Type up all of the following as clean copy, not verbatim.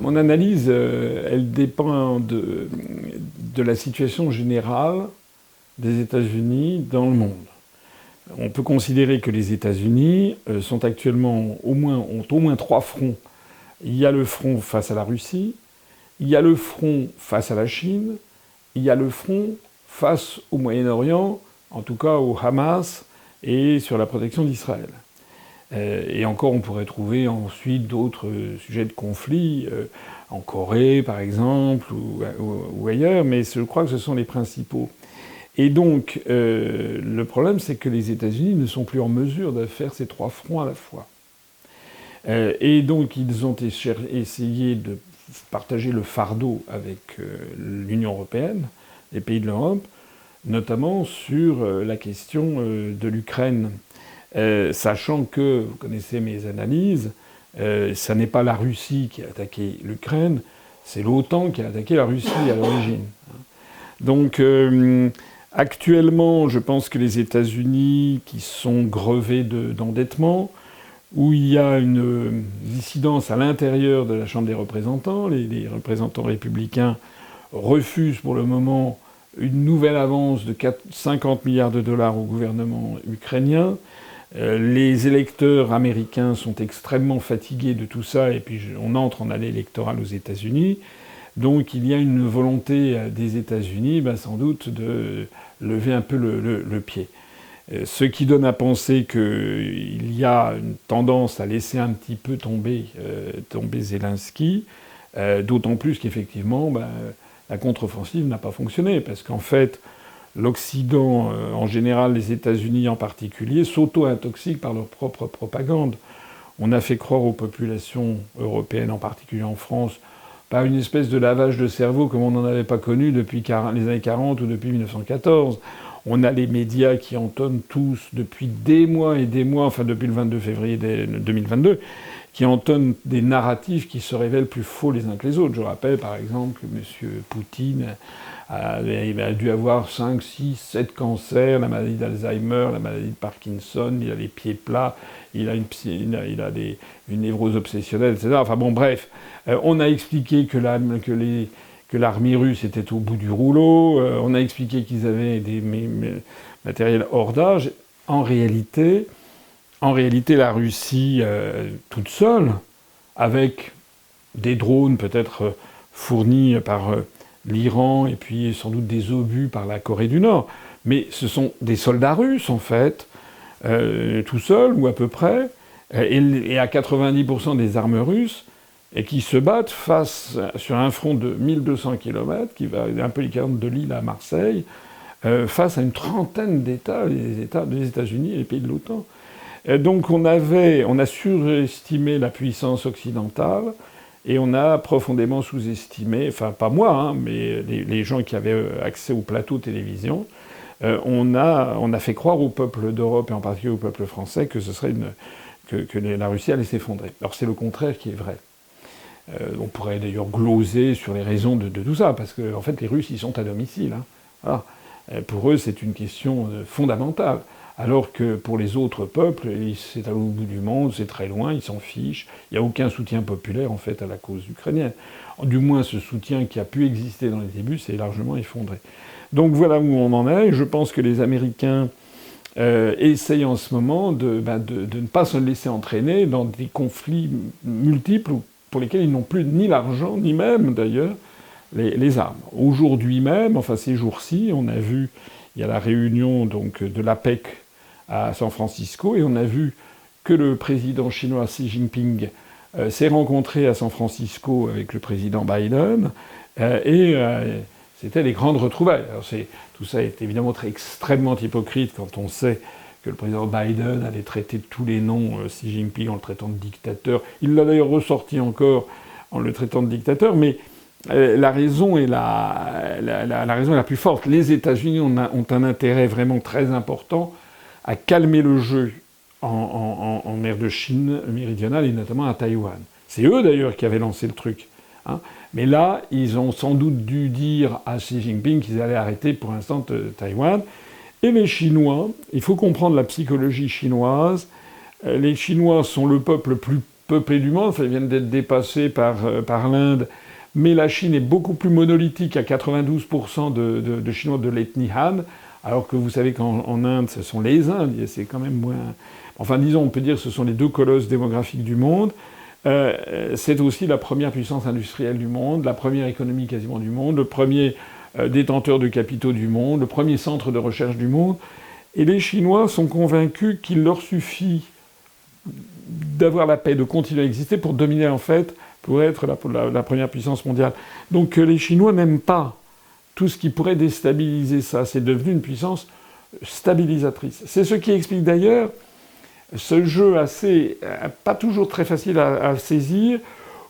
Mon analyse, elle dépend de la situation générale des États-Unis dans le monde. On peut considérer que les États-Unis sont actuellement ont au moins trois fronts. Il y a le front face à la Russie, il y a le front face à la Chine, il y a le front face au Moyen-Orient, en tout cas au Hamas, et sur la protection d'Israël. Et encore, on pourrait trouver ensuite d'autres sujets de conflit, en Corée par exemple, ou ailleurs, mais je crois que ce sont les principaux. Et donc, le problème, c'est que les États-Unis ne sont plus en mesure de faire ces trois fronts à la fois. Et donc, ils ont essayé de partager le fardeau avec l'Union européenne, les pays de l'Europe, notamment sur la question de l'Ukraine. Sachant que, vous connaissez mes analyses, ça n'est pas la Russie qui a attaqué l'Ukraine, c'est l'OTAN qui a attaqué la Russie à l'origine. Donc, actuellement, je pense que les États-Unis, qui sont grevés d'endettement, où il y a une dissidence à l'intérieur de la Chambre des représentants, les représentants républicains refusent pour le moment une nouvelle avance de 50 milliards de dollars au gouvernement ukrainien. Les électeurs américains sont extrêmement fatigués de tout ça, et puis on entre en année électorale aux États-Unis. Donc il y a une volonté des États-Unis, sans doute, de lever un peu le pied. Ce qui donne à penser qu'il y a une tendance à laisser un petit peu tomber Zelensky, d'autant plus qu'effectivement, la contre-offensive n'a pas fonctionné, parce qu'en fait, l'Occident, en général, les États-Unis en particulier, s'auto-intoxiquent par leur propre propagande. On a fait croire aux populations européennes, en particulier en France, par une espèce de lavage de cerveau comme on n'en avait pas connu depuis les années 40 ou depuis 1914. On a les médias qui entonnent tous depuis des mois et des mois, enfin depuis le 22 février 2022, qui entonnent des narratifs qui se révèlent plus faux les uns que les autres. Je rappelle par exemple que M. Poutine il a dû avoir 5, 6, 7 cancers, la maladie d'Alzheimer, la maladie de Parkinson, il a les pieds plats, il a une névrose obsessionnelle, etc. Enfin bon, bref. On a expliqué que l'armée russe était au bout du rouleau, on a expliqué qu'ils avaient des matériels hors d'âge. En réalité, la Russie, toute seule, avec des drones peut-être fournis par l'Iran et puis sans doute des obus par la Corée du Nord, mais ce sont des soldats russes, en fait, tout seuls, ou à peu près, et à 90% des armes russes, et qui se battent sur un front de 1200 km, qui va un peu l'équivalent de Lille à Marseille, face à une trentaine d'États, les États-Unis et les pays de l'OTAN. Donc on a surestimé la puissance occidentale, et on a profondément sous-estimé, enfin pas moi, mais les gens qui avaient accès au plateau télévision, on a fait croire au peuple d'Europe, et en particulier au peuple français, que que la Russie allait s'effondrer. Alors c'est le contraire qui est vrai. On pourrait d'ailleurs gloser sur les raisons de tout ça, parce que en fait les Russes, ils sont à domicile. Voilà. Pour eux, c'est une question fondamentale. Alors que pour les autres peuples, c'est à l'autre bout du monde, c'est très loin, ils s'en fichent. Il n'y a aucun soutien populaire, en fait, à la cause ukrainienne. Du moins, ce soutien qui a pu exister dans les débuts s'est largement effondré. Donc voilà où on en est. Je pense que les Américains essayent en ce moment de ne pas se laisser entraîner dans des conflits multiples pour lesquels ils n'ont plus ni l'argent, ni même, d'ailleurs, les armes. Aujourd'hui même, enfin ces jours-ci, on a vu, il y a la réunion donc, de l'APEC à San Francisco, et on a vu que le président chinois Xi Jinping s'est rencontré à San Francisco avec le président Biden, et c'était des grandes retrouvailles. Alors tout ça est évidemment extrêmement hypocrite quand on sait que le président Biden allait traiter de tous les noms Xi Jinping en le traitant de dictateur. Il l'a d'ailleurs ressorti encore en le traitant de dictateur, mais la raison est la raison est la plus forte. Les États-Unis ont un intérêt vraiment très important à calmer le jeu en mer de Chine méridionale et notamment à Taïwan. C'est eux d'ailleurs qui avaient lancé le truc. Mais là, ils ont sans doute dû dire à Xi Jinping qu'ils allaient arrêter pour l'instant Taïwan. Et les Chinois, il faut comprendre la psychologie chinoise. Les Chinois sont le peuple le plus peuplée du monde. Enfin, ils viennent d'être dépassés par l'Inde. Mais la Chine est beaucoup plus monolithique, à 92% de Chinois de l'ethnie Han, alors que vous savez qu'en Inde, ce sont les Indes, et c'est quand même moins... Enfin, disons, on peut dire que ce sont les deux colosses démographiques du monde. C'est aussi la première puissance industrielle du monde, la première économie quasiment du monde, le premier détenteur de capitaux du monde, le premier centre de recherche du monde. Et les Chinois sont convaincus qu'il leur suffit d'avoir la paix, de continuer à exister pour dominer, en fait, pour être la première puissance mondiale. Donc les Chinois n'aiment pas tout ce qui pourrait déstabiliser ça. C'est devenu une puissance stabilisatrice. C'est ce qui explique d'ailleurs ce jeu assez, pas toujours très facile à saisir,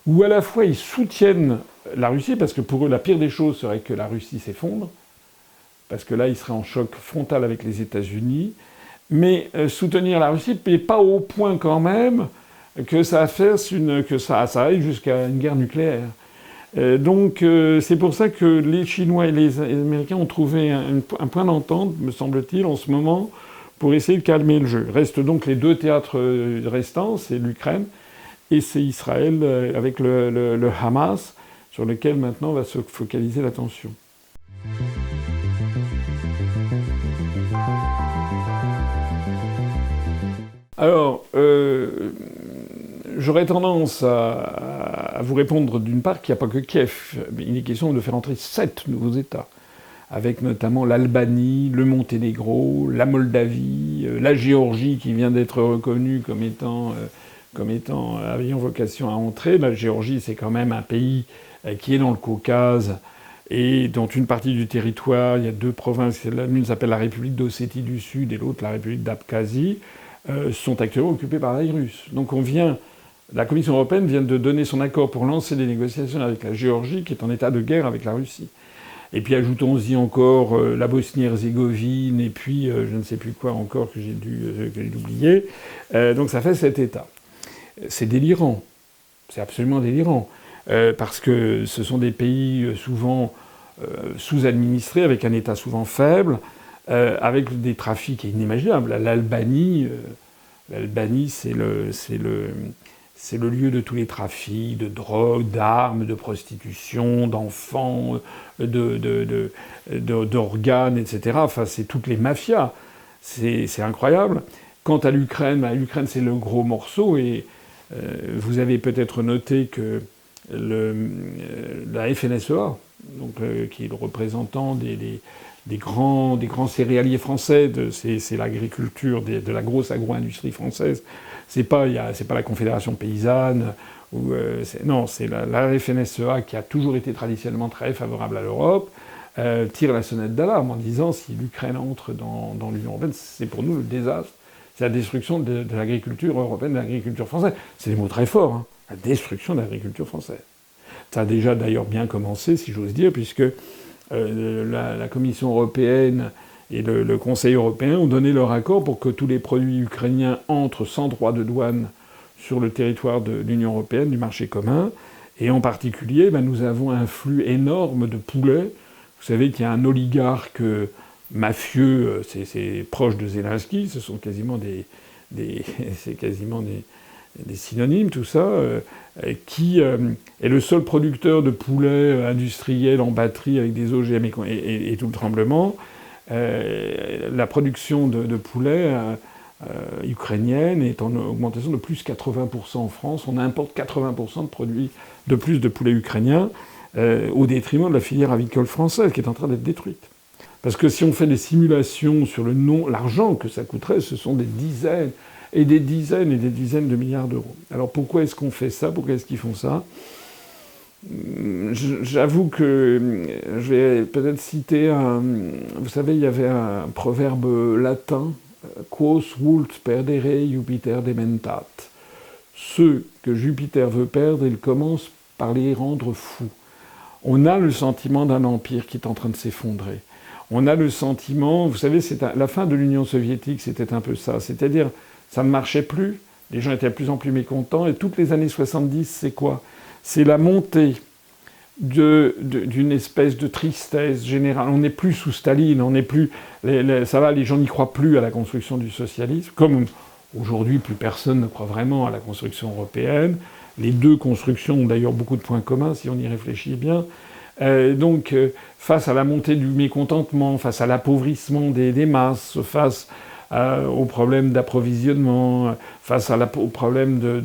où à la fois ils soutiennent la Russie, parce que pour eux la pire des choses serait que la Russie s'effondre, parce que là ils seraient en choc frontal avec les États-Unis, mais soutenir la Russie, mais pas au point quand même que ça aille jusqu'à une guerre nucléaire. Donc c'est pour ça que les Chinois et les Américains ont trouvé un point d'entente, me semble-t-il, en ce moment, pour essayer de calmer le jeu. Restent donc les deux théâtres restants, c'est l'Ukraine et c'est Israël avec le Hamas, sur lequel maintenant va se focaliser l'attention. Alors, j'aurais tendance à vous répondre d'une part qu'il n'y a pas que Kiev. Il est question de faire entrer 7 nouveaux États, avec notamment l'Albanie, le Monténégro, la Moldavie, la Géorgie qui vient d'être reconnue comme étant ayant vocation à entrer. La Géorgie, c'est quand même un pays qui est dans le Caucase et dont une partie du territoire, il y a 2 provinces, l'une s'appelle la République d'Ossétie du Sud et l'autre la République d'Abkhazie, sont actuellement occupées par les Russes. Donc la Commission européenne vient de donner son accord pour lancer des négociations avec la Géorgie, qui est en état de guerre avec la Russie. Et puis ajoutons-y encore la Bosnie-Herzégovine, et puis je ne sais plus quoi encore que j'ai dû oublier. Donc ça fait 7 États. C'est délirant. C'est absolument délirant. Parce que ce sont des pays souvent sous-administrés, avec un État souvent faible, avec des trafics inimaginables. L'Albanie, c'est le lieu de tous les trafics, de drogue, d'armes, de prostitution, d'enfants, d'organes, etc. Enfin, c'est toutes les mafias. C'est incroyable. Quant à l'Ukraine, l'Ukraine, c'est le gros morceau. Et vous avez peut-être noté que la FNSEA, donc, qui est le représentant des grands céréaliers français, c'est l'agriculture de la grosse agro-industrie française. C'est pas la Confédération paysanne, non, c'est la FNSEA qui a toujours été traditionnellement très favorable à l'Europe, tire la sonnette d'alarme en disant si l'Ukraine entre dans l'Union européenne, c'est pour nous le désastre, c'est la destruction de l'agriculture européenne, de l'agriculture française. C'est des mots très forts, hein, la destruction de l'agriculture française. Ça a déjà d'ailleurs bien commencé, si j'ose dire, puisque la Commission européenne et le Conseil européen ont donné leur accord pour que tous les produits ukrainiens entrent sans droit de douane sur le territoire de l'Union européenne, du marché commun. Et en particulier, nous avons un flux énorme de poulets. Vous savez qu'il y a un oligarque mafieux, c'est proche de Zelensky, ce sont quasiment des synonymes, tout ça, qui est le seul producteur de poulets industriels en batterie avec des OGM et tout le tremblement. La production de poulets ukrainienne est en augmentation de plus 80% en France. On importe 80% de produits de plus de poulets ukrainiens au détriment de la filière avicole française qui est en train d'être détruite. Parce que si on fait des simulations sur l'argent que ça coûterait, ce sont des dizaines et des dizaines et des dizaines de milliards d'euros. Alors pourquoi est-ce qu'on fait ça? Pourquoi est-ce qu'ils font ça? J'avoue que je vais peut-être citer vous savez, il y avait un proverbe latin, quos vult perdere Jupiter dementat. Ceux que Jupiter veut perdre, il commence par les rendre fous. On a le sentiment d'un empire qui est en train de s'effondrer. On a le sentiment, vous savez, la fin de l'Union soviétique, c'était un peu ça. C'est-à-dire, ça ne marchait plus, les gens étaient de plus en plus mécontents, et toutes les années 70, c'est quoi? C'est la montée d'une espèce de tristesse générale. On n'est plus sous Staline, on n'est plus... ça va, les gens n'y croient plus à la construction du socialisme, comme Aujourd'hui, plus personne ne croit vraiment à la construction européenne. Les deux constructions ont d'ailleurs beaucoup de points communs, si on y réfléchit bien. Face à la montée du mécontentement, face à l'appauvrissement des masses, face aux problèmes d'approvisionnement, face aux problèmes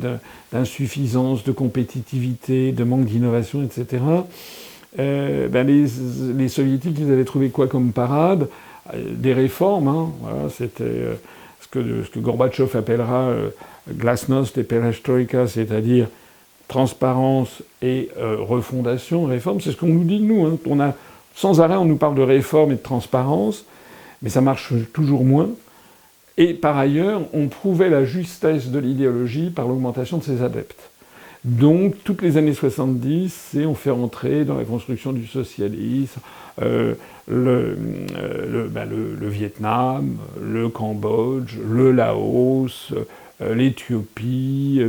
d'insuffisance, de compétitivité, de manque d'innovation, etc., les Soviétiques, ils avaient trouvé quoi comme parade? Des réformes. Hein, voilà, c'était ce que Gorbatchev appellera glasnost et perestroïka, c'est-à-dire transparence et refondation, réforme. C'est ce qu'on nous dit, nous. Hein. Sans arrêt, on nous parle de réforme et de transparence, mais ça marche toujours moins. Et par ailleurs, on prouvait la justesse de l'idéologie par l'augmentation de ses adeptes. Donc, toutes les années 70, on fait rentrer dans la construction du socialisme le Vietnam, le Cambodge, le Laos, l'Éthiopie,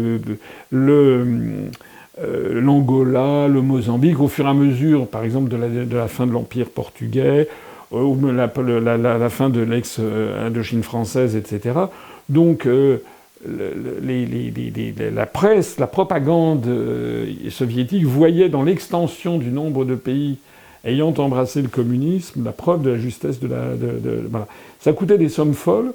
l'Angola, le Mozambique, au fur et à mesure, par exemple, de la fin de l'Empire portugais, ou la fin de l'ex-Indochine française, etc. Donc, la presse, la propagande soviétique voyait dans l'extension du nombre de pays ayant embrassé le communisme la preuve de la justesse voilà. Ça coûtait des sommes folles.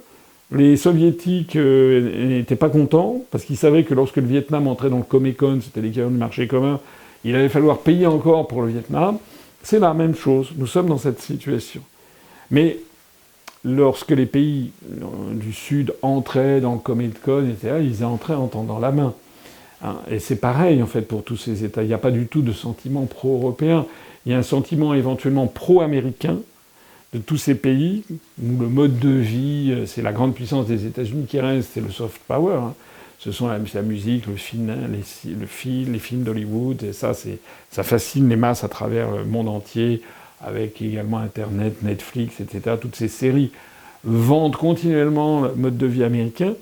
Les Soviétiques n'étaient pas contents, parce qu'ils savaient que lorsque le Vietnam entrait dans le Comecon, c'était l'équivalent du marché commun, il allait falloir payer encore pour le Vietnam. C'est la même chose. Nous sommes dans cette situation. Mais lorsque les pays du Sud entraient dans le Comecon, etc., ils entraient en tendant la main. Hein, et c'est pareil, en fait, pour tous ces États. Il n'y a pas du tout de sentiment pro-européen. Il y a un sentiment éventuellement pro-américain de tous ces pays où le mode de vie, c'est la grande puissance des États-Unis qui reste, c'est le soft power. Hein. Ce sont la musique, le film, les films d'Hollywood, et ça fascine les masses à travers le monde entier, avec également Internet, Netflix, etc. Toutes ces séries vendent continuellement le mode de vie américain,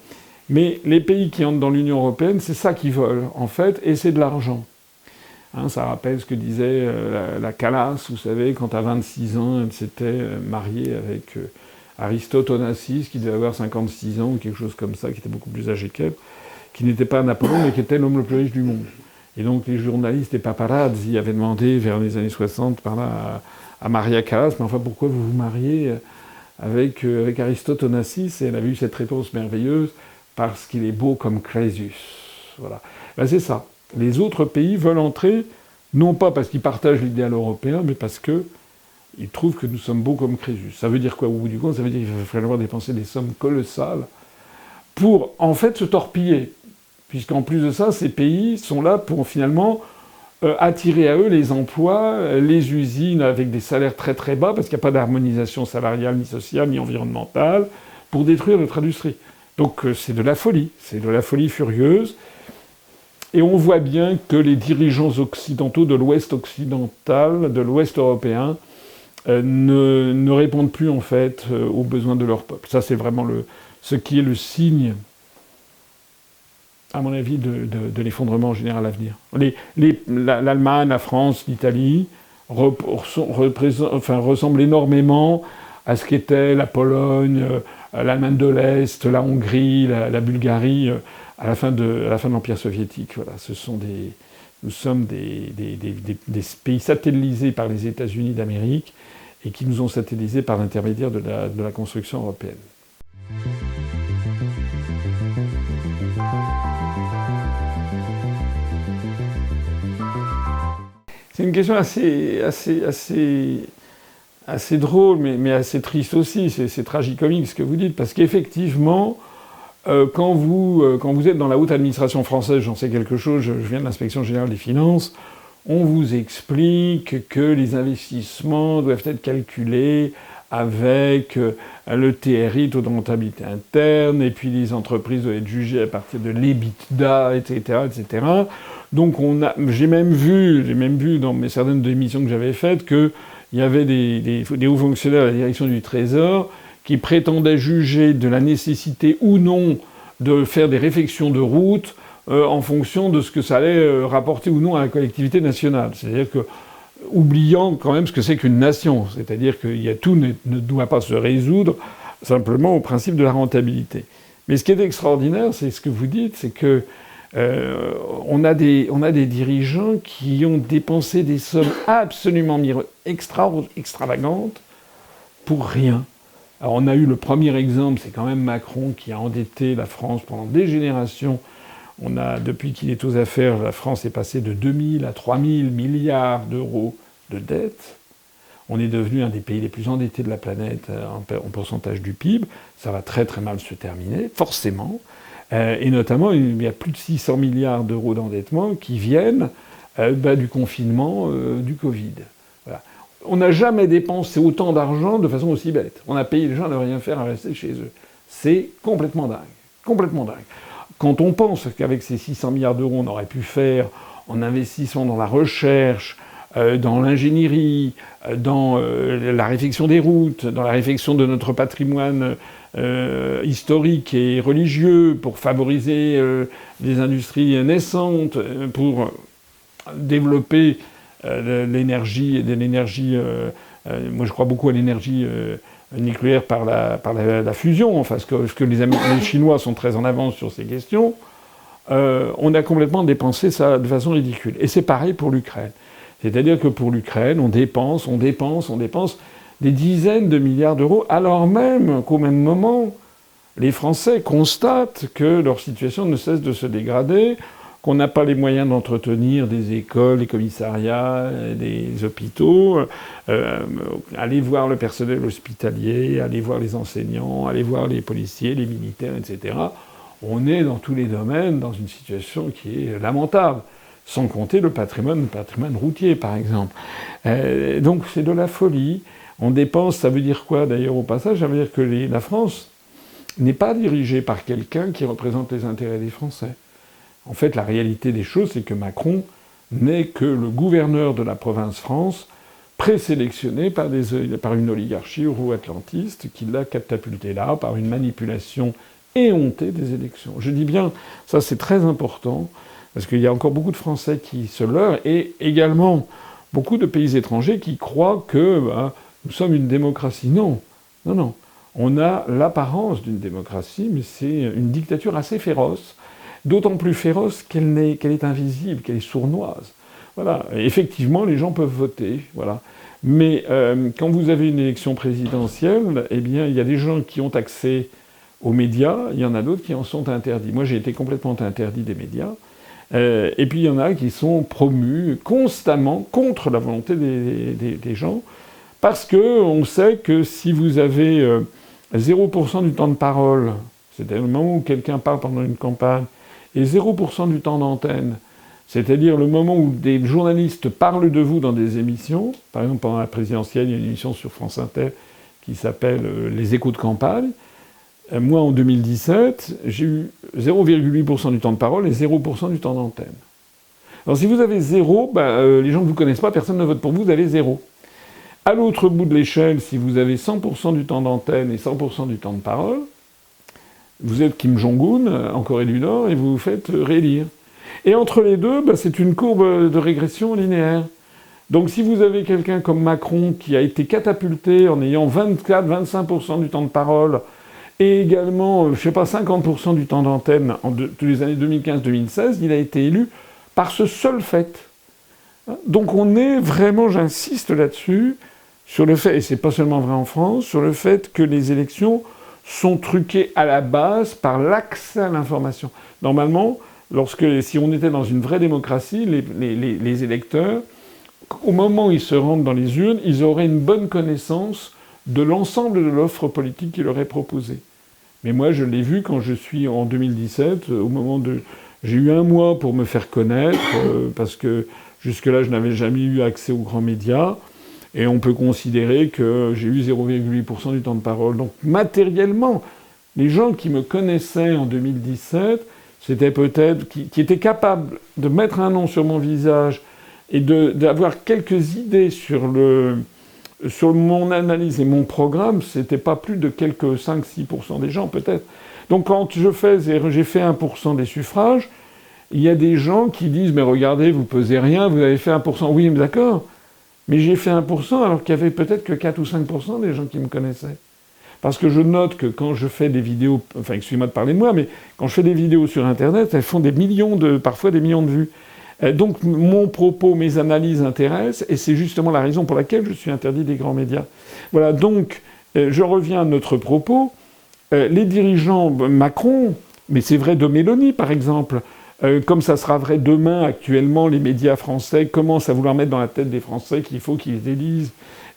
mais les pays qui entrent dans l'Union européenne, c'est ça qu'ils veulent, en fait, et c'est de l'argent. Hein, ça rappelle ce que disait la Calas, vous savez, quand à 26 ans, elle s'était mariée avec Aristote Onassis, qui devait avoir 56 ans, ou quelque chose comme ça, qui était beaucoup plus âgé qu'elle, qui n'était pas Napoléon, mais qui était l'homme le plus riche du monde. Et donc les journalistes et paparazzi avaient demandé, vers les années 60, par là, à Maria Callas, mais enfin, pourquoi vous vous mariez avec Aristote Onassis? Et elle avait eu cette réponse merveilleuse, parce qu'il est beau comme Crésus. Voilà. Ben, c'est ça. Les autres pays veulent entrer, non pas parce qu'ils partagent l'idéal européen, mais parce qu'ils trouvent que nous sommes beaux comme Crésus. Ça veut dire quoi, au bout du compte? Ça veut dire qu'il va falloir dépenser des sommes colossales pour, en fait, se torpiller. Puisqu'en plus de ça, ces pays sont là pour, finalement, attirer à eux les emplois, les usines avec des salaires très très bas, parce qu'il n'y a pas d'harmonisation salariale, ni sociale, ni environnementale, pour détruire notre industrie. Donc c'est de la folie furieuse. Et on voit bien que les dirigeants occidentaux de l'Ouest occidental, de l'Ouest européen, ne répondent plus en fait aux besoins de leur peuple. Ça, c'est vraiment ce qui est le signe, à mon avis, de l'effondrement général à venir. L'Allemagne, la France, l'Italie ressemblent énormément à ce qu'était la Pologne, l'Allemagne de l'Est, la Hongrie, la Bulgarie, à la fin de l'Empire soviétique. Voilà, nous sommes des pays satellisés par les États-Unis d'Amérique et qui nous ont satellisés par l'intermédiaire de la construction européenne. C'est une question assez drôle, mais assez triste aussi. C'est tragicomique ce que vous dites, parce qu'effectivement, quand vous êtes dans la haute administration française, j'en sais quelque chose, je viens de l'inspection générale des finances, on vous explique que les investissements doivent être calculés avec le TRI, taux de rentabilité interne, et puis les entreprises doivent être jugées à partir de l'EBITDA, etc., etc. Donc j'ai même vu dans certaines des missions que j'avais faites qu'il y avait des hauts fonctionnaires à la direction du Trésor qui prétendaient juger de la nécessité ou non de faire des réfections de route en fonction de ce que ça allait rapporter ou non à la collectivité nationale. C'est-à-dire que, oubliant quand même ce que c'est qu'une nation, c'est-à-dire que tout ne doit pas se résoudre simplement au principe de la rentabilité. Mais ce qui est extraordinaire, c'est ce que vous dites, c'est que on a des dirigeants qui ont dépensé des sommes absolument extravagantes pour rien. Alors on a eu le premier exemple, c'est quand même Macron qui a endetté la France pendant des générations. Depuis qu'il est aux affaires, la France est passée de 2 000 à 3 000 milliards d'euros de dette. On est devenu un des pays les plus endettés de la planète en pourcentage du PIB. Ça va très très mal se terminer, forcément. Et notamment, il y a plus de 600 milliards d'euros d'endettement qui viennent du confinement du Covid. Voilà. On n'a jamais dépensé autant d'argent de façon aussi bête. On a payé les gens à ne rien faire, à rester chez eux. C'est complètement dingue. Complètement dingue. Quand on pense qu'avec ces 600 milliards d'euros, on aurait pu faire en investissement dans la recherche, dans l'ingénierie, dans la réfection des routes, dans la réfection de notre patrimoine historique et religieux, pour favoriser des industries naissantes, pour développer l'énergie, moi je crois beaucoup à l'énergie nucléaire par la fusion, enfin ce que les Chinois sont très en avance sur ces questions. On a complètement dépensé ça de façon ridicule. Et c'est pareil pour l'Ukraine. C'est-à-dire que pour l'Ukraine, on dépense des dizaines de milliards d'euros, alors même qu'au même moment, les Français constatent que leur situation ne cesse de se dégrader, qu'on n'a pas les moyens d'entretenir des écoles, des commissariats, des hôpitaux, aller voir le personnel hospitalier, aller voir les enseignants, aller voir les policiers, les militaires, etc. On est dans tous les domaines dans une situation qui est lamentable. Sans compter le patrimoine routier, par exemple. Donc c'est de la folie. On dépense, ça veut dire quoi d'ailleurs au passage? Ça veut dire que la France n'est pas dirigée par quelqu'un qui représente les intérêts des Français. En fait, la réalité des choses, c'est que Macron n'est que le gouverneur de la province France, présélectionné par une oligarchie euro-atlantiste qui l'a catapulté là par une manipulation éhontée des élections. Je dis bien, ça c'est très important, parce qu'il y a encore beaucoup de Français qui se leurrent, et également beaucoup de pays étrangers qui croient que nous sommes une démocratie. Non, non, non. On a l'apparence d'une démocratie, mais c'est une dictature assez féroce, d'autant plus féroce qu'elle est invisible, qu'elle est sournoise. Voilà. Et effectivement, les gens peuvent voter, voilà. Mais quand vous avez une élection présidentielle, eh bien, il y a des gens qui ont accès aux médias, il y en a d'autres qui en sont interdits. Moi, j'ai été complètement interdit des médias. Et puis il y en a qui sont promus constamment contre la volonté des gens, parce qu'on sait que si vous avez 0% du temps de parole, c'est-à-dire le moment où quelqu'un parle pendant une campagne, et 0% du temps d'antenne, c'est-à-dire le moment où des journalistes parlent de vous dans des émissions, par exemple pendant la présidentielle, il y a une émission sur France Inter qui s'appelle Les Échos de campagne. Moi, en 2017, j'ai eu 0,8% du temps de parole et 0% du temps d'antenne. Alors si vous avez 0, les gens ne vous connaissent pas, personne ne vote pour vous, vous avez 0. À l'autre bout de l'échelle, si vous avez 100% du temps d'antenne et 100% du temps de parole, vous êtes Kim Jong-un en Corée du Nord et vous vous faites réélire. Et entre les deux, c'est une courbe de régression linéaire. Donc si vous avez quelqu'un comme Macron qui a été catapulté en ayant 24-25% du temps de parole, et également, 50% du temps d'antenne tous les années 2015-2016, il a été élu par ce seul fait. Donc on est vraiment, j'insiste là-dessus, sur le fait, et c'est pas seulement vrai en France, sur le fait que les élections sont truquées à la base par l'accès à l'information. Normalement, si on était dans une vraie démocratie, les électeurs, au moment où ils se rendent dans les urnes, ils auraient une bonne connaissance de l'ensemble de l'offre politique qui leur est proposée. Mais moi, je l'ai vu quand je suis en 2017, au moment de... J'ai eu un mois pour me faire connaître, parce que jusque-là, je n'avais jamais eu accès aux grands médias, et on peut considérer que j'ai eu 0,8% du temps de parole. Donc matériellement, les gens qui me connaissaient en 2017, c'était peut-être... qui étaient capables de mettre un nom sur mon visage et d'avoir quelques idées sur mon analyse et mon programme, c'était pas plus de quelques 5-6% des gens, peut-être. Donc quand j'ai fait 1% des suffrages, il y a des gens qui disent « Mais regardez, vous pesez rien, vous avez fait 1%. » Oui, mais d'accord. Mais j'ai fait 1% alors qu'il y avait peut-être que 4 ou 5% des gens qui me connaissaient. parce que je note que quand je fais des vidéos, enfin excusez-moi de parler de moi, mais quand je fais des vidéos sur Internet, elles font parfois des millions de vues. Donc mon propos, mes analyses intéressent, et c'est justement la raison pour laquelle je suis interdit des grands médias. Voilà, donc je reviens à notre propos. Les dirigeants, Macron, mais c'est vrai de Mélanie par exemple, comme ça sera vrai demain, actuellement, les médias français commencent à vouloir mettre dans la tête des Français qu'il faut qu'ils élisent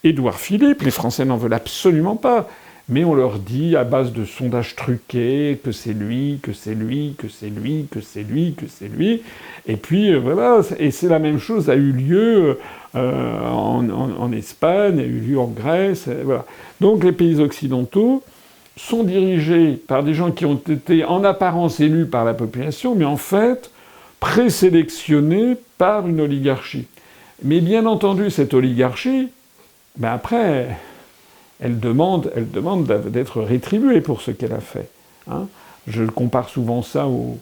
Édouard Philippe. Les Français n'en veulent absolument pas. Mais on leur dit, à base de sondages truqués, que c'est lui, que c'est lui, que c'est lui, que c'est lui, que c'est lui. Et puis, voilà. Et c'est la même chose a eu lieu en Espagne, a eu lieu en Grèce. Voilà. Donc les pays occidentaux sont dirigés par des gens qui ont été en apparence élus par la population, mais en fait présélectionnés par une oligarchie. Mais bien entendu, cette oligarchie, après, elle demande d'être rétribuée pour ce qu'elle a fait. Hein. Je compare souvent ça au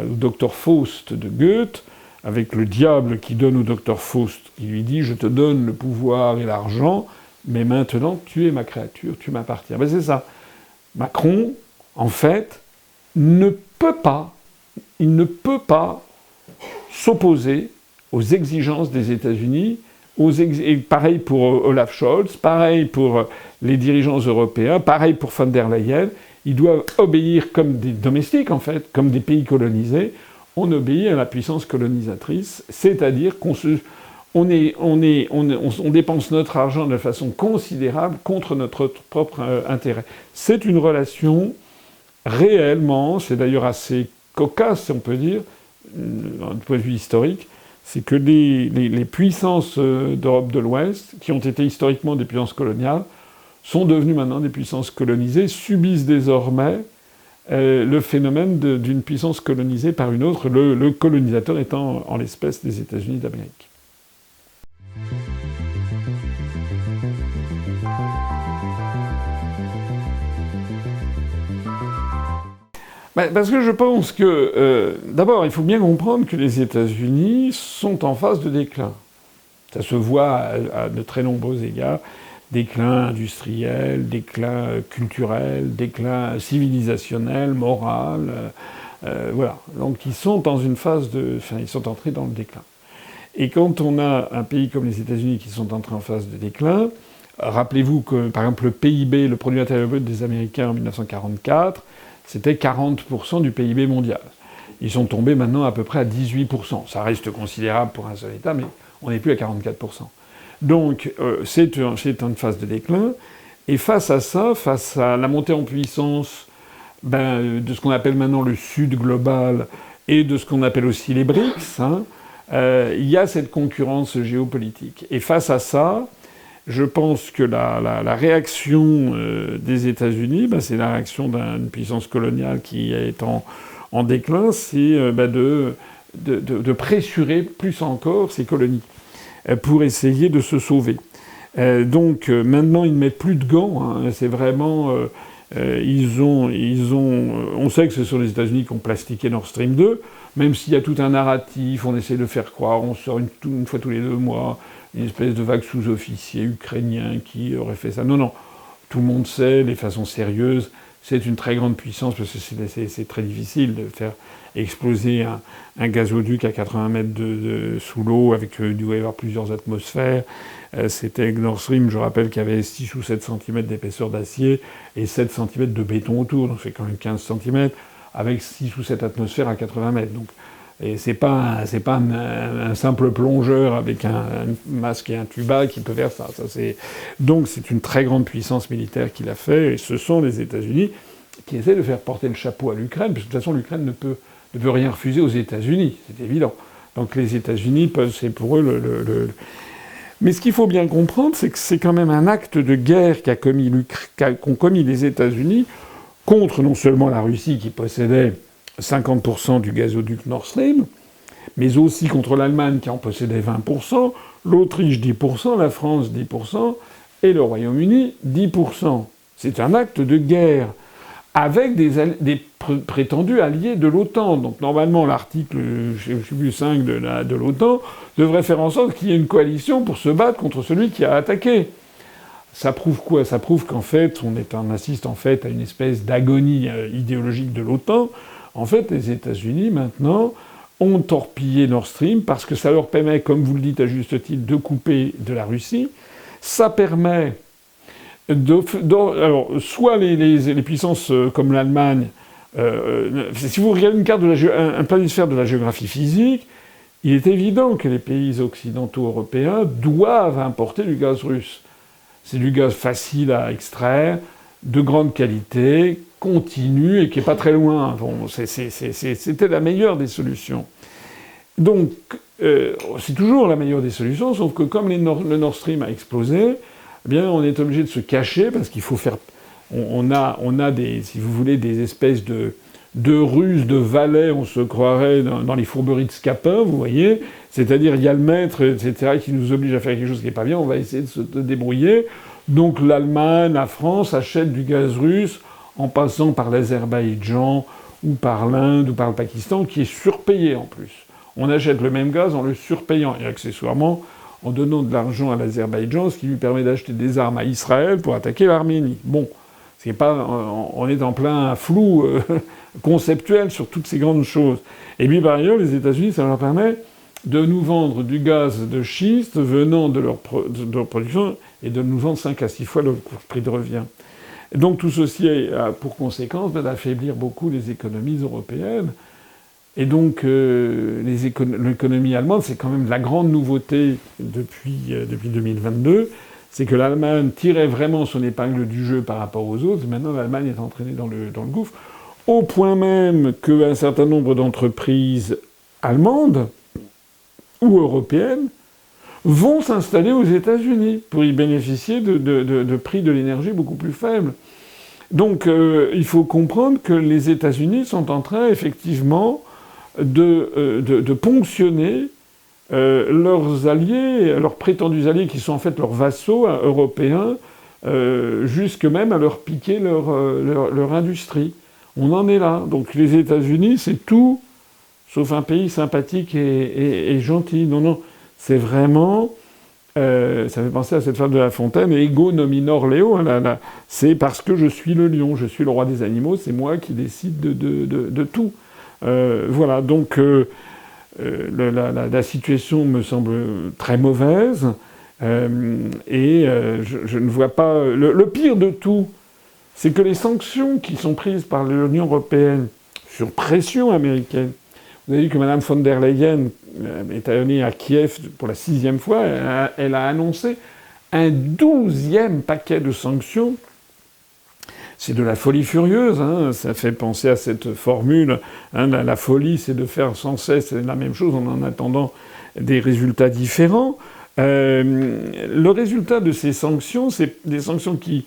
docteur Faust de Goethe, avec le diable qui donne au docteur Faust, qui lui dit « Je te donne le pouvoir et l'argent, mais maintenant tu es ma créature, tu m'appartiens ». C'est ça. Macron, en fait, ne peut pas s'opposer aux exigences des États-Unis, et pareil pour Olaf Scholz, pareil pour les dirigeants européens, pareil pour von der Leyen. Ils doivent obéir comme des domestiques, en fait, comme des pays colonisés. On obéit à la puissance colonisatrice, c'est-à-dire on dépense notre argent de façon considérable contre notre propre intérêt. C'est une relation réellement, c'est d'ailleurs assez cocasse, si on peut dire, d'un point de vue historique, c'est que les puissances d'Europe de l'Ouest, qui ont été historiquement des puissances coloniales, sont devenues maintenant des puissances colonisées, subissent désormais le phénomène d'une puissance colonisée par une autre, le colonisateur étant en l'espèce des États-Unis d'Amérique. Parce que je pense que, d'abord, il faut bien comprendre que les États-Unis sont en phase de déclin. Ça se voit à de très nombreux égards. Déclin industriel, déclin culturel, déclin civilisationnel, moral. Voilà. Donc ils sont dans une phase ils sont entrés dans le déclin. Et quand on a un pays comme les États-Unis qui sont entrés en phase de déclin, rappelez-vous que, par exemple, le PIB, le produit intérieur brut des Américains en 1944, c'était 40% du PIB mondial. Ils sont tombés maintenant à peu près à 18%. Ça reste considérable pour un seul État, mais on n'est plus à 44%. Donc c'est une phase de déclin. Et face à ça, face à la montée en puissance de ce qu'on appelle maintenant le Sud global et de ce qu'on appelle aussi les BRICS, il y a cette concurrence géopolitique. Et face à ça, je pense que la réaction des États-Unis, c'est la réaction d'une puissance coloniale qui est en déclin, c'est de pressurer plus encore ces colonies pour essayer de se sauver. Donc maintenant, ils ne mettent plus de gants. Hein. C'est vraiment... on sait que ce sont les États-Unis qui ont plastiqué Nord Stream 2, même s'il y a tout un narratif, on essaie de faire croire, on sort une fois tous les 2 mois, une espèce de vague sous-officier ukrainien qui aurait fait ça. Non, tout le monde sait, de façon sérieuse, c'est une très grande puissance, parce que c'est très difficile de faire exploser un gazoduc à 80 mètres sous l'eau, avec il doit y avoir plusieurs atmosphères. C'était Nord Stream, je rappelle, qu'il y avait 6 ou 7 cm d'épaisseur d'acier et 7 cm de béton autour, donc c'est quand même 15 cm, avec 6 ou 7 atmosphères à 80 mètres. Donc, et c'est pas un simple plongeur avec un masque et un tuba qui peut faire ça. Donc c'est une très grande puissance militaire qui l'a fait, et ce sont les États-Unis qui essaient de faire porter le chapeau à l'Ukraine, parce que de toute façon l'Ukraine ne peut rien refuser aux États-Unis, c'est évident. Donc les États-Unis, c'est pour eux Mais ce qu'il faut bien comprendre, c'est que c'est quand même un acte de guerre qu'ont commis les États-Unis contre non seulement la Russie qui possédait 50% du gazoduc Nord Stream, mais aussi contre l'Allemagne qui en possédait 20%, l'Autriche 10%, la France 10% et le Royaume-Uni 10%. C'est un acte de guerre avec des prétendus alliés de l'OTAN. Donc normalement l'article, je ne sais plus, 5 de l'OTAN devrait faire en sorte qu'il y ait une coalition pour se battre contre celui qui a attaqué. Ça prouve quoi? Ça prouve qu'en fait, on assiste en fait à une espèce d'agonie idéologique de l'OTAN. En fait, les États-Unis, maintenant, ont torpillé Nord Stream parce que ça leur permet, comme vous le dites à juste titre, de couper de la Russie. Ça permet alors, soit les puissances comme l'Allemagne, si vous regardez une carte un planisphère de la géographie physique, il est évident que les pays occidentaux européens doivent importer du gaz russe. C'est du gaz facile à extraire, de grande qualité, continu et qui est pas très loin. Bon, c'était la meilleure des solutions. Donc, c'est toujours la meilleure des solutions, sauf que comme le Nord Stream a explosé, eh bien, on est obligé de se cacher parce qu'il faut faire. On a des, si vous voulez, des espèces de ruses, de valets, on se croirait dans les fourberies de Scapin, vous voyez. C'est-à-dire, il y a le maître, etc., qui nous oblige à faire quelque chose qui n'est pas bien, on va essayer de se débrouiller. Donc l'Allemagne, la France achètent du gaz russe en passant par l'Azerbaïdjan ou par l'Inde ou par le Pakistan, qui est surpayé en plus. On achète le même gaz en le surpayant et accessoirement en donnant de l'argent à l'Azerbaïdjan, ce qui lui permet d'acheter des armes à Israël pour attaquer l'Arménie. Bon, c'est pas, on est en plein flou conceptuel sur toutes ces grandes choses. Et puis par ailleurs, les États-Unis, ça leur permet de nous vendre du gaz de schiste venant de leur production et de nous vendre 5 à 6 fois le prix de revient. Et donc tout ceci a pour conséquence d'affaiblir beaucoup les économies européennes. Et donc l'économie allemande, c'est quand même la grande nouveauté depuis 2022, c'est que l'Allemagne tirait vraiment son épingle du jeu par rapport aux autres. Maintenant, l'Allemagne est entraînée dans le gouffre, au point même qu'un certain nombre d'entreprises allemandes ou européennes vont s'installer aux États-Unis pour y bénéficier de prix de l'énergie beaucoup plus faibles. Donc il faut comprendre que les États-Unis sont en train effectivement de ponctionner leurs alliés, leurs prétendus alliés qui sont en fait leurs vassaux européens, jusque même à leur piquer leur industrie. On en est là. Donc les États-Unis, c'est tout sauf un pays sympathique et gentil. Non, non, c'est vraiment... ça fait penser à cette femme de La Fontaine, ego nominor leo. Hein, c'est parce que je suis le lion, je suis le roi des animaux, c'est moi qui décide de tout. Voilà, donc la situation me semble très mauvaise. Et je ne vois pas... Le pire de tout, c'est que les sanctions qui sont prises par l'Union européenne sur pression américaine. Vous avez vu que Mme von der Leyen est allée à Kiev pour la 6e fois. Elle a annoncé un 12e paquet de sanctions. C'est de la folie furieuse. Hein. Ça fait penser à cette formule. Hein, la folie, c'est de faire sans cesse la même chose en attendant des résultats différents. Le résultat de ces sanctions, c'est des sanctions qui...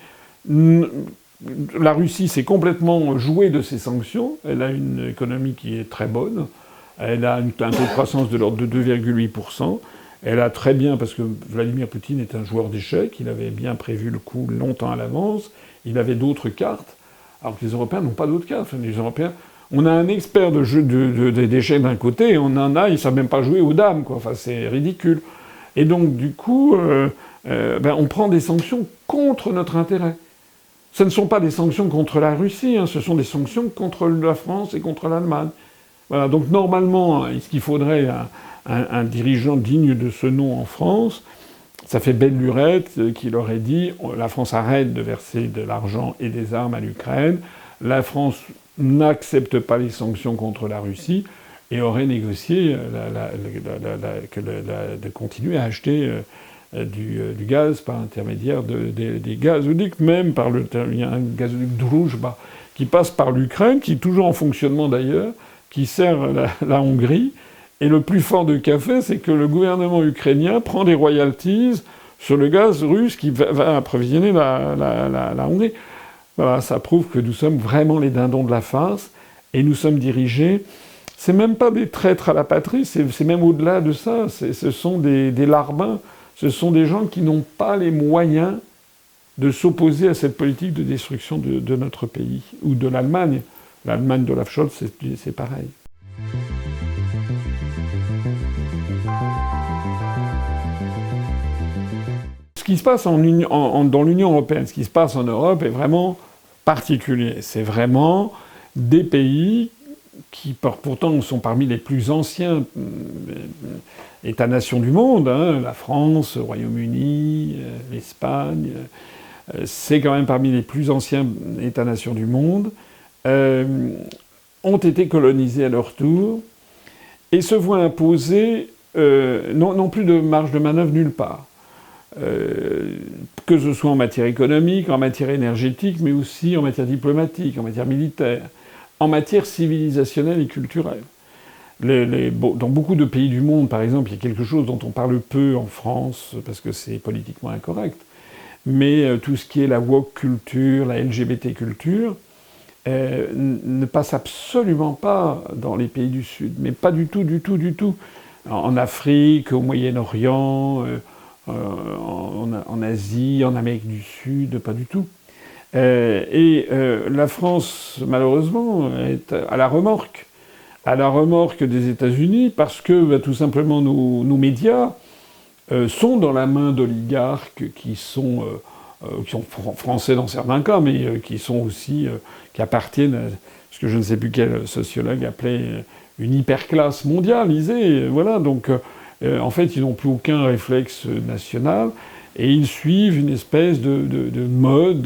La Russie s'est complètement jouée de ces sanctions. Elle a une économie qui est très bonne. Elle a un taux de croissance de l'ordre de 2,8%. Elle a très bien, parce que Vladimir Poutine est un joueur d'échecs, il avait bien prévu le coup longtemps à l'avance, il avait d'autres cartes, alors que les Européens n'ont pas d'autres cartes. Enfin, les Européens, on a un expert de jeu d'échecs d'un côté, et on en a, ils ne savent même pas jouer aux dames, quoi. Enfin, c'est ridicule. Et donc, du coup, on prend des sanctions contre notre intérêt. Ce ne sont pas des sanctions contre la Russie, hein, ce sont des sanctions contre la France et contre l'Allemagne. Voilà, donc normalement, ce qu'il faudrait un dirigeant digne de ce nom en France, ça fait belle lurette qui aurait dit la France arrête de verser de l'argent et des armes à l'Ukraine, la France n'accepte pas les sanctions contre la Russie et aurait négocié de continuer à acheter du gaz par intermédiaire des gazoducs, même par il y a un gazoduc Druzhba qui passe par l'Ukraine, qui est toujours en fonctionnement d'ailleurs, qui sert la Hongrie. Et le plus fort de café, c'est que le gouvernement ukrainien prend des royalties sur le gaz russe qui va approvisionner la Hongrie. Voilà, ça prouve que nous sommes vraiment les dindons de la farce et nous sommes dirigés. C'est même pas des traîtres à la patrie, c'est même au-delà de ça. Ce sont des larbins, ce sont des gens qui n'ont pas les moyens de s'opposer à cette politique de destruction de notre pays ou de l'Allemagne. L'Allemagne d'Olaf Scholz, c'est pareil. Ce qui se passe dans l'Union européenne, ce qui se passe en Europe est vraiment particulier. C'est vraiment des pays qui pourtant sont parmi les plus anciens États-nations du monde, hein, la France, le Royaume-Uni, l'Espagne, c'est quand même parmi les plus anciens États-nations du monde, ont été colonisés à leur tour et se voient imposer non plus de marge de manœuvre nulle part. Que ce soit en matière économique, en matière énergétique, mais aussi en matière diplomatique, en matière militaire, en matière civilisationnelle et culturelle. Dans beaucoup de pays du monde, par exemple, il y a quelque chose dont on parle peu en France, parce que c'est politiquement incorrect, mais tout ce qui est la woke culture, la LGBT culture, ne passe absolument pas dans les pays du Sud. Mais pas du tout, du tout, du tout. En Afrique, au Moyen-Orient, en Asie, en Amérique du Sud, pas du tout. La France, malheureusement, est à la remorque des États-Unis parce que tout simplement nos médias sont dans la main d'oligarques qui sont français dans certains cas, mais qui sont aussi qui appartiennent à ce que je ne sais plus quel sociologue appelait une hyperclasse mondialisée. Voilà, donc en fait, ils n'ont plus aucun réflexe national. Et ils suivent une espèce de mode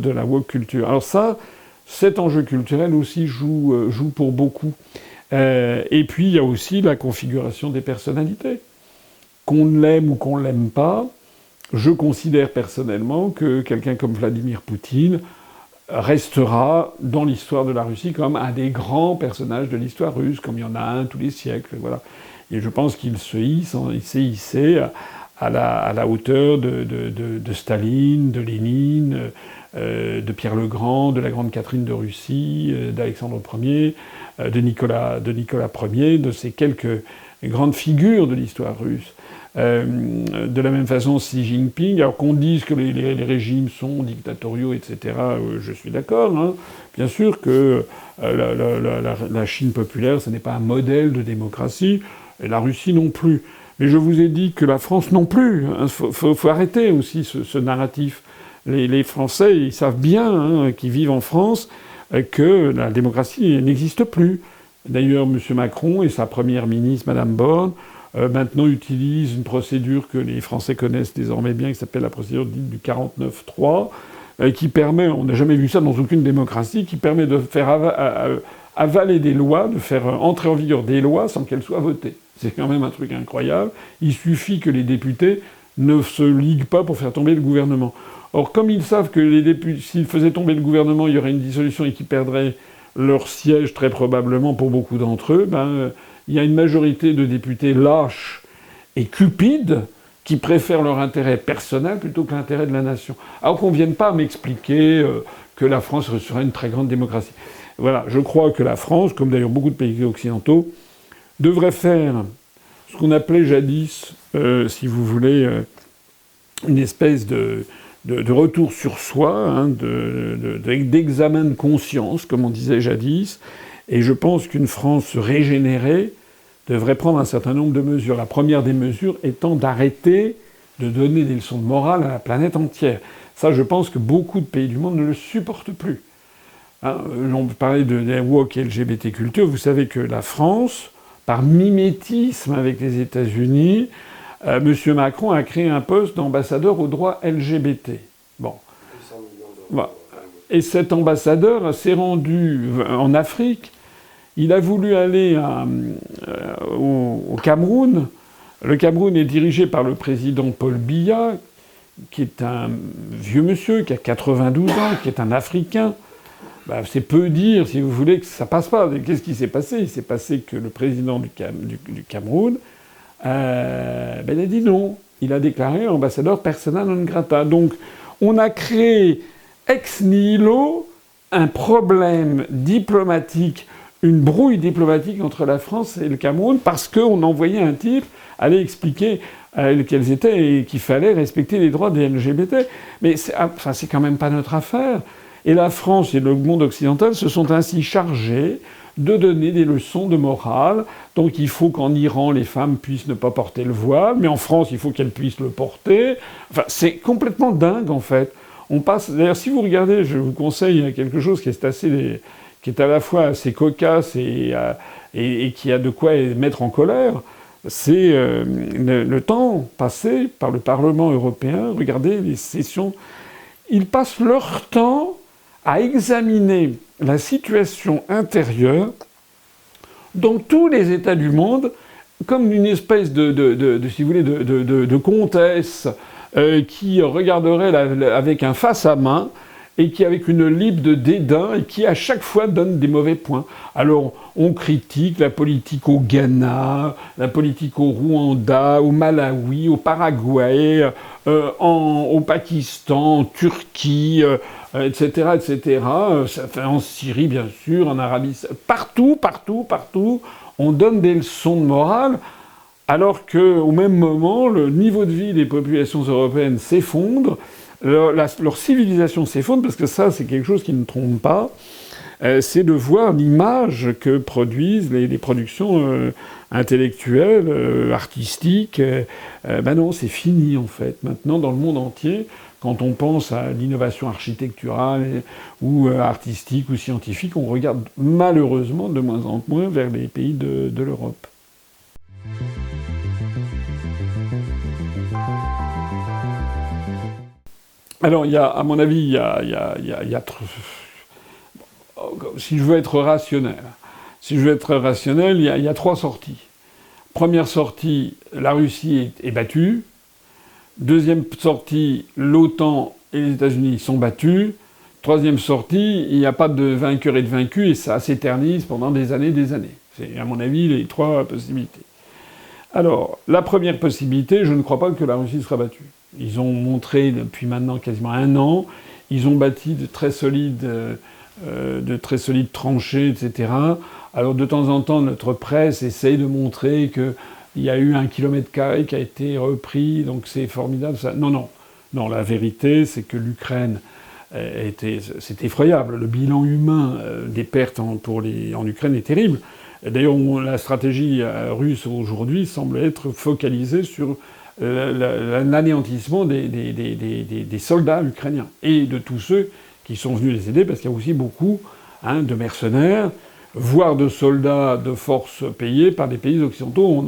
de la woke culture. Alors ça, cet enjeu culturel aussi joue pour beaucoup. Et puis il y a aussi la configuration des personnalités. Qu'on l'aime ou qu'on l'aime pas, je considère personnellement que quelqu'un comme Vladimir Poutine restera dans l'histoire de la Russie comme un des grands personnages de l'histoire russe, comme il y en a un tous les siècles. Voilà. Et je pense qu'il s'est hissé à la hauteur de Staline, de Lénine, de Pierre le Grand, de la Grande Catherine de Russie, d'Alexandre Ier, de Nicolas Ier, de ces quelques grandes figures de l'histoire russe. De la même façon, Xi Jinping, alors qu'on dise que les régimes sont dictatoriaux, etc., je suis d'accord. Hein. Bien sûr que la Chine populaire, ce n'est pas un modèle de démocratie, et la Russie non plus. Mais je vous ai dit que la France non plus. Il faut arrêter aussi ce narratif. Les Français, ils savent bien, hein, qui vivent en France, que la démocratie n'existe plus. D'ailleurs, M. Macron et sa première ministre, Mme Borne, maintenant utilisent une procédure que les Français connaissent désormais bien, qui s'appelle la procédure dite du 49-3, qui permet, on n'a jamais vu ça dans aucune démocratie, qui permet de faire avaler des lois, de faire entrer en vigueur des lois sans qu'elles soient votées. C'est quand même un truc incroyable. Il suffit que les députés ne se liguent pas pour faire tomber le gouvernement. Or, comme ils savent que les députés, s'ils faisaient tomber le gouvernement, il y aurait une dissolution et qu'ils perdraient leur siège très probablement pour beaucoup d'entre eux, il y a une majorité de députés lâches et cupides qui préfèrent leur intérêt personnel plutôt que l'intérêt de la nation. Alors qu'on ne vienne pas m'expliquer que la France serait une très grande démocratie. Voilà, je crois que la France, comme d'ailleurs beaucoup de pays occidentaux, devrait faire ce qu'on appelait jadis, si vous voulez, une espèce de retour sur soi, hein, d'examen de conscience, comme on disait jadis. Et je pense qu'une France régénérée devrait prendre un certain nombre de mesures. La première des mesures étant d'arrêter de donner des leçons de morale à la planète entière. Ça, je pense que beaucoup de pays du monde ne le supportent plus. Hein, on parlait de la woke et LGBT culture. Vous savez que la France, par mimétisme avec les États-Unis, M. Macron a créé un poste d'ambassadeur aux droits LGBT. Bon. Et cet ambassadeur s'est rendu en Afrique. Il a voulu aller au Cameroun. Le Cameroun est dirigé par le président Paul Biya, qui est un vieux monsieur, qui a 92 ans, qui est un Africain. C'est peu dire, si vous voulez, que ça passe pas. Qu'est-ce qui s'est passé ? Il s'est passé que le président du Cameroun, il a dit non. Il a déclaré ambassadeur persona non grata. Donc, on a créé ex nihilo un problème diplomatique, une brouille diplomatique entre la France et le Cameroun parce qu'on envoyait un type aller expliquer quels étaient et qu'il fallait respecter les droits des LGBT. Mais c'est quand même pas notre affaire. Et la France et le monde occidental se sont ainsi chargés de donner des leçons de morale. Donc il faut qu'en Iran, les femmes puissent ne pas porter le voile, mais en France, il faut qu'elles puissent le porter. Enfin, c'est complètement dingue, en fait. On passe... D'ailleurs, si vous regardez, je vous conseille quelque chose qui est à la fois assez cocasse et qui a de quoi mettre en colère. C'est le temps passé par le Parlement européen. Regardez les sessions. Ils passent leur temps à examiner la situation intérieure dans tous les États du monde, comme une espèce si vous voulez, de comtesse qui regarderait avec un face à main et qui, avec une lippe de dédain, et qui à chaque fois donne des mauvais points. Alors, on critique la politique au Ghana, la politique au Rwanda, au Malawi, au Paraguay, au Pakistan, en Turquie, etc., etc. En Syrie, bien sûr, en Arabie Saoudite. Partout, on donne des leçons de morale, alors qu'au même moment, le niveau de vie des populations européennes s'effondre, leur civilisation s'effondre, parce que ça, c'est quelque chose qui ne trompe pas, c'est de voir l'image que produisent les productions intellectuelles, artistiques. Ben non, c'est fini, en fait. Maintenant, dans le monde entier, quand on pense à l'innovation architecturale ou artistique ou scientifique, on regarde malheureusement de moins en moins vers les pays de l'Europe. Alors, à mon avis, si je veux être rationnel, il y a 3 sorties. Première sortie, la Russie est battue. Deuxième sortie, l'OTAN et les États-Unis sont battus. Troisième sortie, il n'y a pas de vainqueur et de vaincu, et ça s'éternise pendant des années. C'est, à mon avis, les 3 possibilités. Alors, la première possibilité, je ne crois pas que la Russie sera battue. Ils ont montré depuis maintenant quasiment 1 an, ils ont bâti de très solides tranchées, etc. Alors de temps en temps, notre presse essaye de montrer qu'il y a eu 1 km² qui a été repris, donc c'est formidable. Ça. Non, la vérité, c'est que l'Ukraine c'est effroyable. Le bilan humain des pertes en Ukraine est terrible. D'ailleurs, la stratégie russe aujourd'hui semble être focalisée sur l'anéantissement des soldats ukrainiens et de tous ceux qui sont venus les aider, parce qu'il y a aussi beaucoup de mercenaires, voire de soldats de force payés par des pays occidentaux.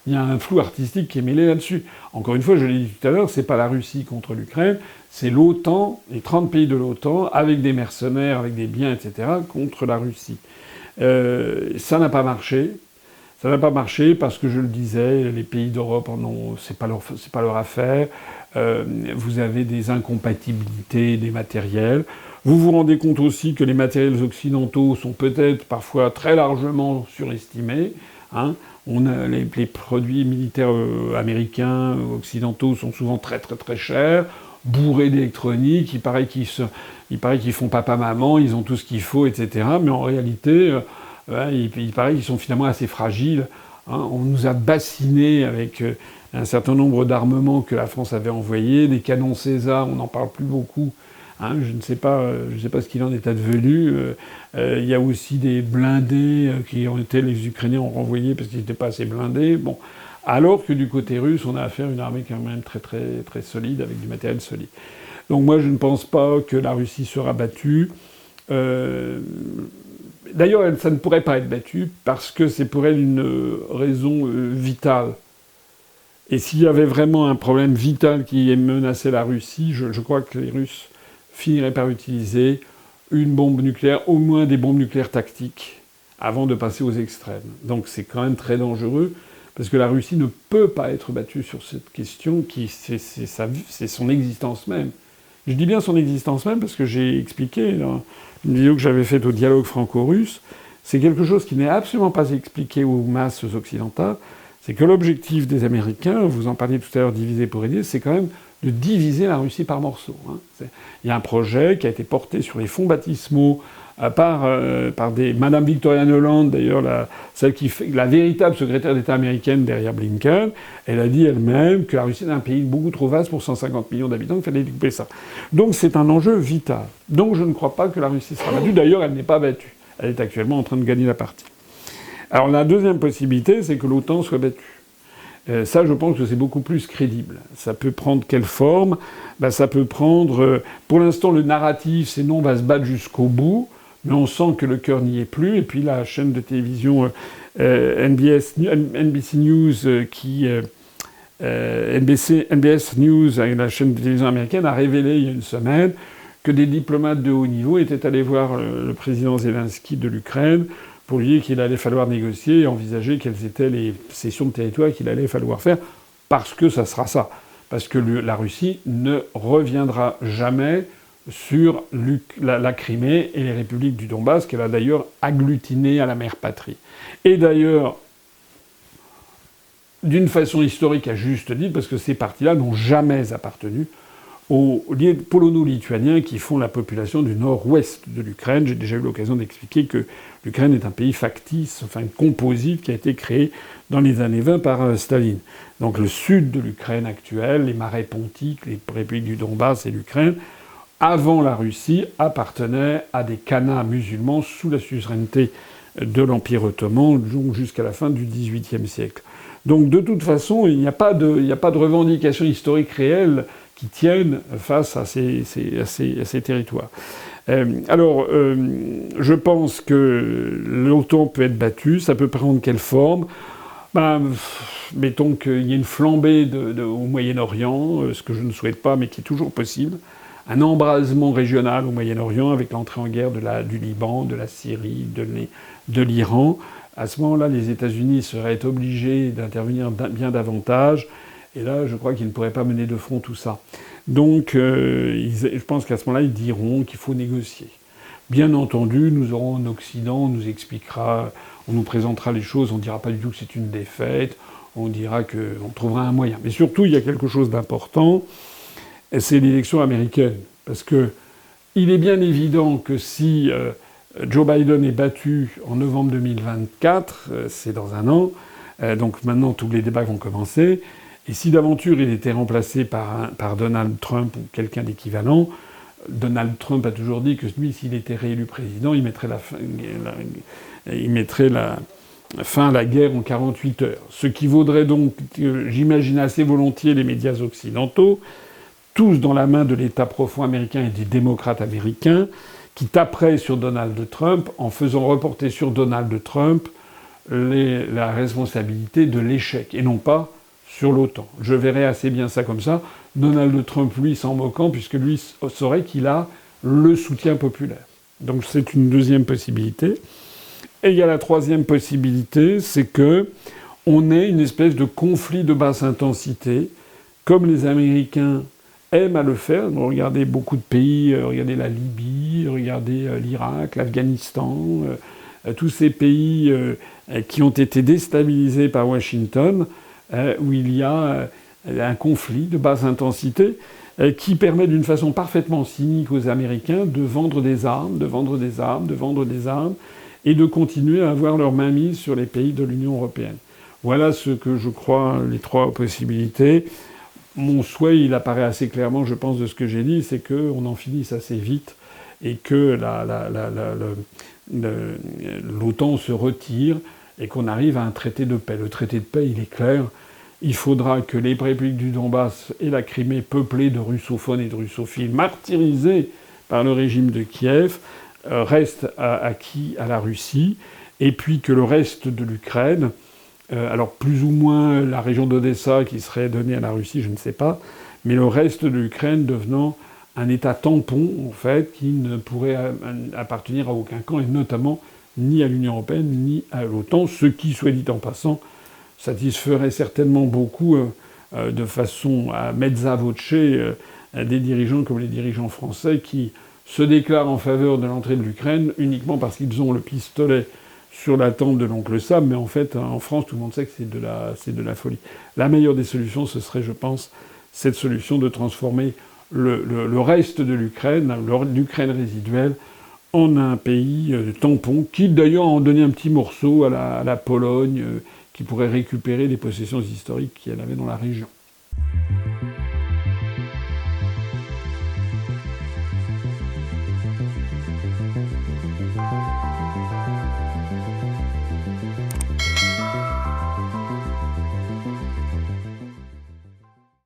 Il y a un flou artistique qui est mêlé là-dessus. Encore une fois, je l'ai dit tout à l'heure, c'est pas la Russie contre l'Ukraine, c'est l'OTAN, les 30 pays de l'OTAN, avec des mercenaires, avec des biens, etc., contre la Russie. Ça n'a pas marché. Ça n'a pas marché parce que, je le disais, les pays d'Europe c'est pas leur affaire. Vous avez des incompatibilités des matériels. Vous vous rendez compte aussi que les matériels occidentaux sont peut-être parfois très largement surestimés. Les produits militaires américains, occidentaux sont souvent très très très chers, bourrés d'électronique. Il paraît qu'ils font papa-maman, ils ont tout ce qu'il faut, etc. Mais en réalité... il paraît qu'ils sont finalement assez fragiles. On nous a bassinés avec un certain nombre d'armements que la France avait envoyés, des canons César, on n'en parle plus beaucoup. Je ne sais pas ce qu'il en est advenu. Il y a aussi des blindés les Ukrainiens ont renvoyés parce qu'ils n'étaient pas assez blindés. Bon, alors que du côté russe, on a affaire à une armée quand même très très très solide, avec du matériel solide. Donc moi, je ne pense pas que la Russie sera battue. D'ailleurs, ça ne pourrait pas être battu parce que c'est pour elle une raison vitale. Et s'il y avait vraiment un problème vital qui menaçait la Russie, je crois que les Russes finiraient par utiliser une bombe nucléaire, au moins des bombes nucléaires tactiques, avant de passer aux extrêmes. Donc c'est quand même très dangereux, parce que la Russie ne peut pas être battue sur cette question, c'est son existence même. Je dis bien son existence même parce que j'ai expliqué dans une vidéo que j'avais faite au dialogue franco-russe, c'est quelque chose qui n'est absolument pas expliqué aux masses occidentales, c'est que l'objectif des Américains, vous en parliez tout à l'heure, diviser pour aider, c'est quand même de diviser la Russie par morceaux. Il y a un projet qui a été porté sur les fonds baptismaux par des... Madame Victoria Nuland, d'ailleurs, la véritable secrétaire d'État américaine derrière Blinken, elle a dit elle-même que la Russie est un pays beaucoup trop vaste pour 150 millions d'habitants, qu'il fallait découper ça. Donc c'est un enjeu vital. Donc je ne crois pas que la Russie sera battue. D'ailleurs, elle n'est pas battue. elle est actuellement en train de gagner la partie. Alors la deuxième possibilité, c'est que l'OTAN soit battue. Ça, je pense que c'est beaucoup plus crédible. Ça peut prendre quelle forme? Ça peut prendre... pour l'instant, le narratif, c'est non, on va se battre jusqu'au bout, mais on sent que le cœur n'y est plus. Et puis la chaîne de télévision NBC News, NBS News, la chaîne de télévision américaine, a révélé il y a une semaine que des diplomates de haut niveau étaient allés voir le président Zelensky de l'Ukraine pour lui dire qu'il allait falloir négocier et envisager quelles étaient les cessions de territoire qu'il allait falloir faire, parce que ça sera ça. Parce que la Russie ne reviendra jamais sur la Crimée et les républiques du Donbass, qu'elle a d'ailleurs agglutinées à la mère patrie. Et d'ailleurs, d'une façon historique à juste titre, parce que ces partis-là n'ont jamais appartenu aux polono-lituaniens qui font la population du nord-ouest de l'Ukraine. J'ai déjà eu l'occasion d'expliquer que l'Ukraine est un pays factice, enfin composite, qui a été créé dans les années 20 par Staline. Donc le sud de l'Ukraine actuelle, les marais pontiques, les républiques du Donbass et l'Ukraine, avant la Russie, appartenaient à des khanats musulmans sous la suzeraineté de l'Empire ottoman jusqu'à la fin du XVIIIe siècle. Donc de toute façon, il n'y a pas de revendication historique réelle qui tiennent face à ces territoires. Je pense que l'OTAN peut être battue. Ça peut prendre quelle forme? Mettons qu'il y ait une flambée au Moyen-Orient, ce que je ne souhaite pas, mais qui est toujours possible. Un embrasement régional au Moyen-Orient avec l'entrée en guerre du Liban, de la Syrie, de l'Iran. À ce moment-là, les États-Unis seraient obligés d'intervenir bien davantage. Et là, je crois qu'ils ne pourraient pas mener de front tout ça. Donc, je pense qu'à ce moment-là, ils diront qu'il faut négocier. Bien entendu, nous aurons en Occident, on nous expliquera, on nous présentera les choses, on ne dira pas du tout que c'est une défaite, on dira qu'on trouvera un moyen. Mais surtout, il y a quelque chose d'important, c'est l'élection américaine. Parce que il est bien évident que si Joe Biden est battu en novembre 2024, c'est dans un an, donc maintenant tous les débats vont commencer. Et si d'aventure il était remplacé par Donald Trump ou quelqu'un d'équivalent, Donald Trump a toujours dit que lui, s'il était réélu président, il mettrait la fin à la guerre en 48 heures. Ce qui vaudrait donc, j'imagine assez volontiers les médias occidentaux, tous dans la main de l'État profond américain et des démocrates américains, qui taperaient sur Donald Trump en faisant reporter sur Donald Trump la responsabilité de l'échec, et non pas sur l'OTAN. Je verrais assez bien ça comme ça. Donald Trump, lui, s'en moquant, puisque lui saurait qu'il a le soutien populaire. Donc c'est une deuxième possibilité. Et il y a la troisième possibilité, c'est que on ait une espèce de conflit de basse intensité, comme les Américains aiment à le faire. Bon, regardez beaucoup de pays, regardez la Libye, regardez l'Irak, l'Afghanistan, tous ces pays qui ont été déstabilisés par Washington, où il y a un conflit de basse intensité qui permet d'une façon parfaitement cynique aux Américains de vendre des armes, et de continuer à avoir leur mainmise sur les pays de l'Union européenne. Voilà ce que je crois les trois possibilités. Mon souhait, il apparaît assez clairement, je pense, de ce que j'ai dit, c'est qu'on en finisse assez vite et que l'OTAN se retire et qu'on arrive à un traité de paix. Le traité de paix, il est clair. Il faudra que les républiques du Donbass et la Crimée, peuplées de russophones et de russophiles, martyrisés par le régime de Kiev, restent acquis à la Russie, et puis que le reste de l'Ukraine, alors plus ou moins la région d'Odessa qui serait donnée à la Russie, je ne sais pas, mais le reste de l'Ukraine devenant un État tampon, en fait, qui ne pourrait appartenir à aucun camp, et notamment ni à l'Union européenne, ni à l'OTAN, ce qui, soit dit en passant, satisferait certainement beaucoup, de façon à mezza voce, des dirigeants comme les dirigeants français qui se déclarent en faveur de l'entrée de l'Ukraine uniquement parce qu'ils ont le pistolet sur la tempe de l'oncle Sam, mais en fait, en France, tout le monde sait que c'est de la folie. La meilleure des solutions, ce serait, je pense, cette solution de transformer le reste de l'Ukraine, l'Ukraine résiduelle, en un pays tampon, qui d'ailleurs en donné un petit morceau à la Pologne, qui pourrait récupérer les possessions historiques qu'elle avait dans la région.